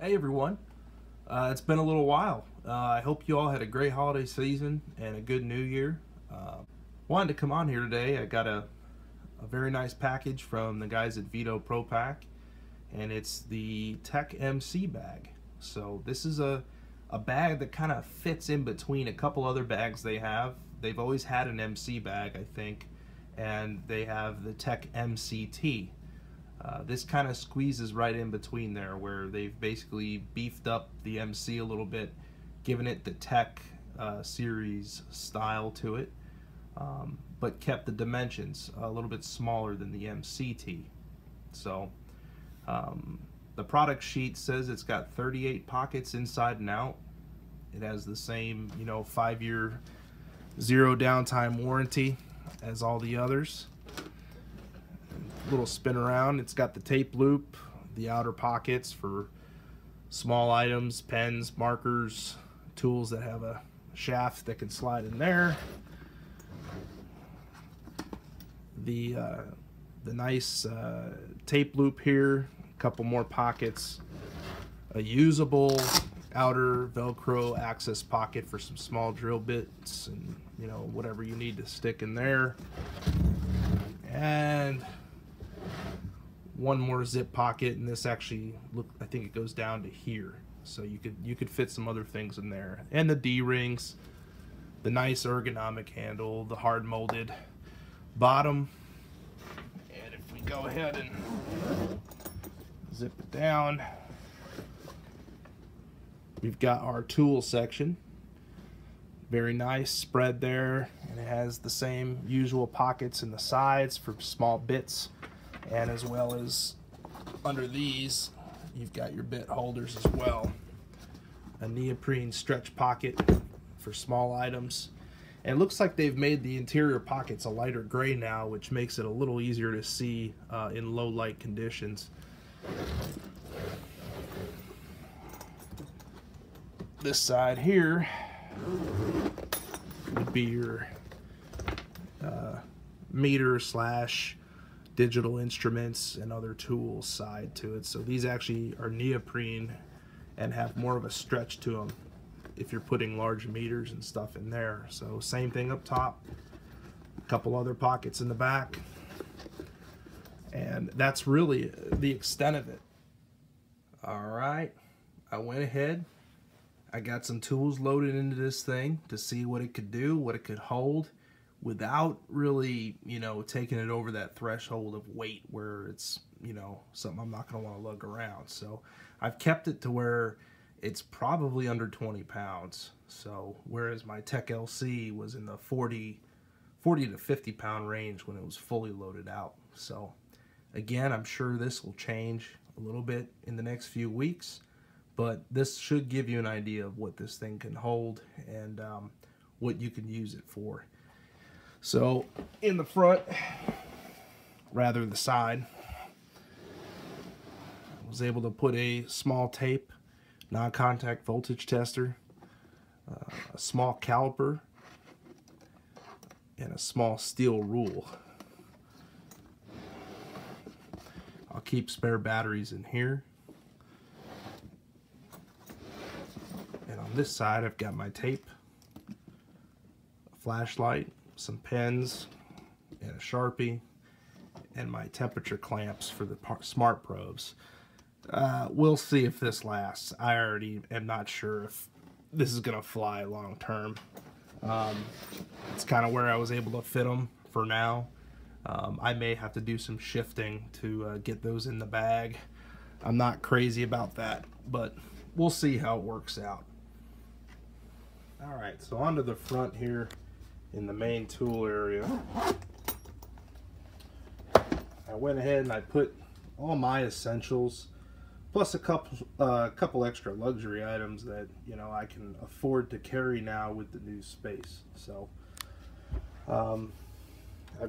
Hey everyone, it's been a little while. I hope you all had a great holiday season and a good new year. Wanted to come on here today. I got a very nice package from the guys at Veto Pro Pack, and it's the Tech MC bag. So this is a bag that kind of fits in between a couple other bags they have. They've always had an MC bag, I think, and they have the Tech MCT. This kind of squeezes right in between there, where they've basically beefed up the MC a little bit, given it the Tech series style to it, but kept the dimensions a little bit smaller than the MCT. So the product sheet says it's got 38 pockets inside and out. It has the same, 5-year zero downtime warranty as all the others. Little spin around. It's got the tape loop, the outer pockets for small items, pens, markers, tools that have a shaft that can slide in there. The nice tape loop here, a couple more pockets, a usable outer Velcro access pocket for some small drill bits and whatever you need to stick in there, and one more zip pocket. And this actually I think it goes down to here, so you could fit some other things in there, and the D-rings, the nice ergonomic handle, the hard molded bottom. And if we go ahead and zip it down, we've got our tool section. Very nice spread there, and it has the same usual pockets in the sides for small bits, and as well as under these you've got your bit holders as well. A neoprene stretch pocket for small items, and it looks like they've made the interior pockets a lighter gray now, which makes it a little easier to see in low light conditions. This side here would be your meter slash digital instruments and other tools side to it. So these actually are neoprene and have more of a stretch to them if you're putting large meters and stuff in there. So same thing up top, a couple other pockets in the back, and that's really the extent of it. Alright, I went ahead, I got some tools loaded into this thing to see what it could do, what it could hold, without really, taking it over that threshold of weight where it's, something I'm not going to want to lug around. So I've kept it to where it's probably under 20 pounds. So whereas my Tech LC was in the 40 to 50 pound range when it was fully loaded out. So again, I'm sure this will change a little bit in the next few weeks, but this should give you an idea of what this thing can hold and what you can use it for. So in the front, rather the side, I was able to put a small tape, non-contact voltage tester, a small caliper, and a small steel rule. I'll keep spare batteries in here. And on this side, I've got my tape, a flashlight, some pens, and a Sharpie, and my temperature clamps for the smart probes. We'll see if this lasts. I already am not sure if this is gonna fly long term. It's kind of where I was able to fit them for now. I may have to do some shifting to get those in the bag. I'm not crazy about that, but we'll see how it works out. Alright, so onto the front here in the main tool area. I went ahead and I put all my essentials, plus a couple extra luxury items that I can afford to carry now with the new space. So I've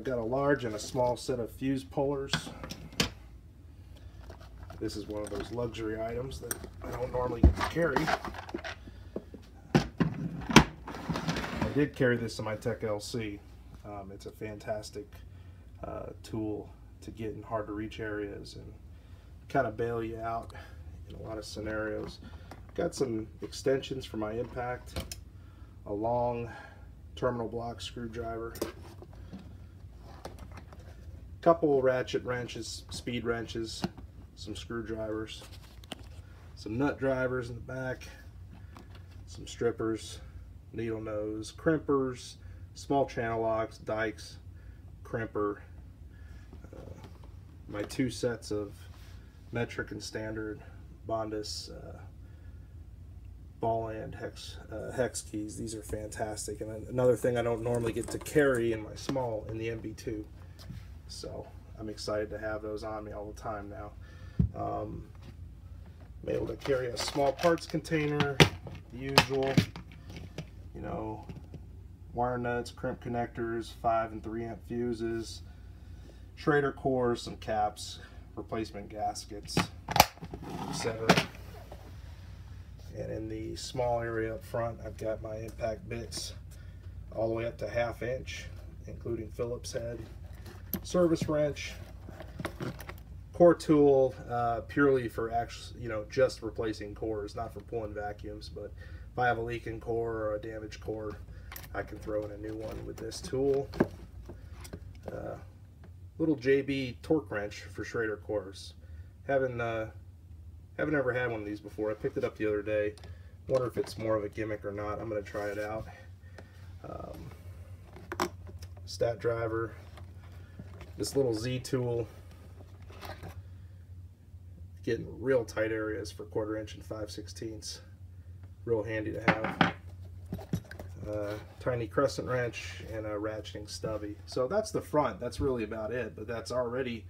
got a large and a small set of fuse pullers. This is one of those luxury items that I don't normally get to carry. I did carry this in my Tech LC. It's a fantastic tool to get in hard to reach areas and kind of bail you out in a lot of scenarios. Got some extensions for my impact, a long terminal block screwdriver, couple ratchet wrenches, speed wrenches, some screwdrivers, some nut drivers in the back, some strippers, needle nose, crimpers, small channel locks, dikes, crimper, my 2 sets of metric and standard Bondus ball and hex keys. These are fantastic, and another thing I don't normally get to carry in my small in the MB2, so I'm excited to have those on me all the time now. I'm able to carry a small parts container, the usual, you know, wire nuts, crimp connectors, 5 and 3 amp fuses, Schrader cores, some caps, replacement gaskets, etc. And in the small area up front, I've got my impact bits all the way up to 1/2 inch, including Phillips head, service wrench, core tool, purely for actually, you know, just replacing cores, not for pulling vacuums. But if I have a leaking core or a damaged core, I can throw in a new one with this tool. Little JB torque wrench for Schrader cores. Haven't ever had one of these before. I picked it up the other day. Wonder if it's more of a gimmick or not. I'm going to try it out. Stat driver. This little Z tool. Getting real tight areas for 1/4 inch and 5/16. Real handy to have. Tiny crescent wrench and a ratcheting stubby. So that's the front. That's really about it. But that's already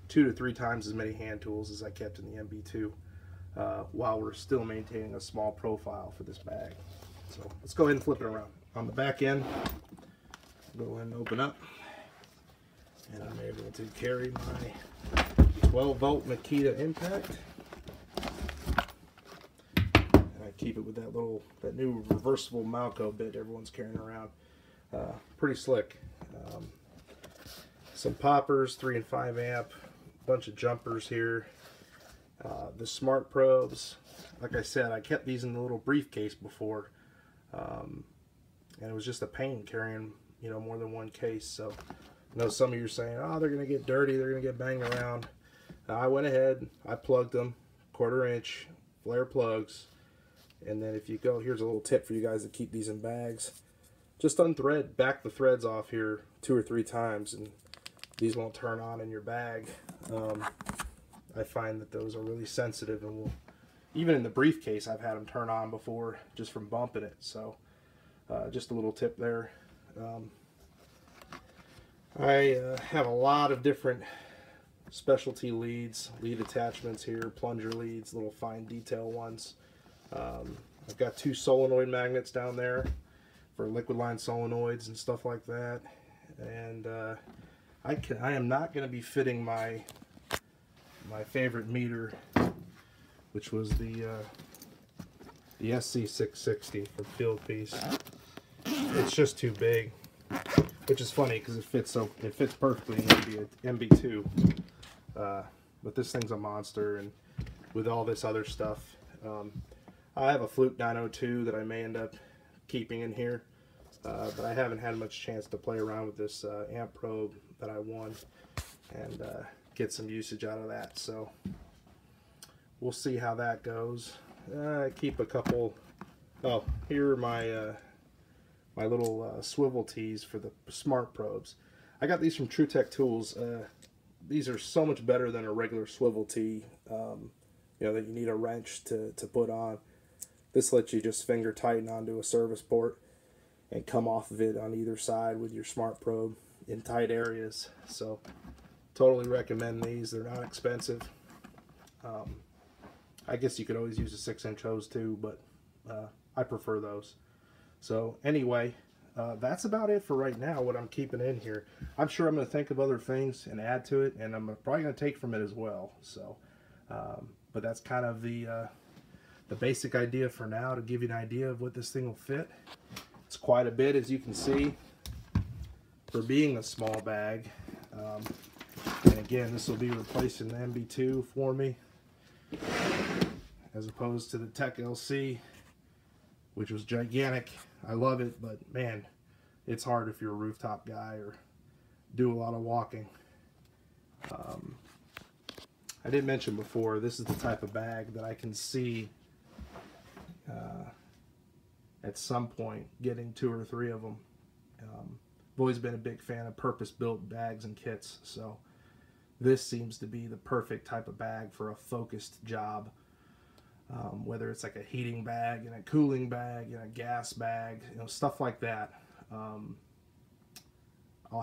2 to 3 times as many hand tools as I kept in the MB2, while we're still maintaining a small profile for this bag. So let's go ahead and flip it around. On the back end, go ahead and open up, and I'm able to carry my 12-volt Makita impact. Keep it with that new reversible Malco bit everyone's carrying around. Pretty slick. Some poppers, 3 and 5 amp, bunch of jumpers here. The smart probes. Like I said, I kept these in the little briefcase before, and it was just a pain carrying, you know, more than one case. So I know some of you are saying, oh, they're gonna get dirty, they're gonna get banged around. I went ahead, I plugged them, 1/4 inch flare plugs. And then if you go, here's a little tip for you guys that keep these in bags. Just back the threads off here 2 or 3 times, and these won't turn on in your bag. I find that those are really sensitive, and will, even in the briefcase, I've had them turn on before just from bumping it. So just a little tip there. I have a lot of different specialty lead attachments here, plunger leads, little fine detail ones. I've got 2 solenoid magnets down there for liquid line solenoids and stuff like that, and I am not going to be fitting my favorite meter, which was the SC660 from Field Piece. It's just too big, which is funny because it fits perfectly in the MB2, but this thing's a monster, and with all this other stuff. I have a Fluke 902 that I may end up keeping in here, but I haven't had much chance to play around with this amp probe that I won and get some usage out of that. So we'll see how that goes. I keep a couple. Oh, here are my my little swivel tees for the smart probes. I got these from TruTech Tools. These are so much better than a regular swivel tee. You know, that you need a wrench to put on. This lets you just finger tighten onto a service port and come off of it on either side with your smart probe in tight areas. So totally recommend these. They're not expensive. I guess you could always use a 6-inch hose too, but I prefer those. So anyway, that's about it for right now, what I'm keeping in here. I'm sure I'm going to think of other things and add to it, and I'm probably going to take from it as well. So but that's kind of the basic idea for now, to give you an idea of what this thing will fit. It's quite a bit, as you can see, for being a small bag. And again, this will be replacing the MB2 for me. as opposed to the Tech LC, which was gigantic. I love it, but man, it's hard if you're a rooftop guy or do a lot of walking. I didn't mention before, this is the type of bag that I can see at some point getting 2 or 3 of them. I've always been a big fan of purpose-built bags and kits, so this seems to be the perfect type of bag for a focused job. Whether it's like a heating bag and a cooling bag and a gas bag, you know, stuff like that. I'll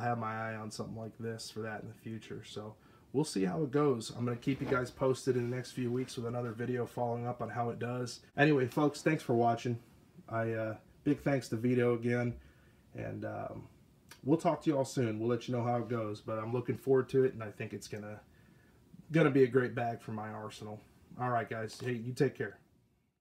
have my eye on something like this for that in the future. So we'll see how it goes. I'm going to keep you guys posted in the next few weeks with another video following up on how it does. Anyway, folks, thanks for watching. Big thanks to Veto again, and we'll talk to you all soon. We'll let you know how it goes, but I'm looking forward to it, and I think it's gonna be a great bag for my arsenal. All right, guys. Hey, you take care.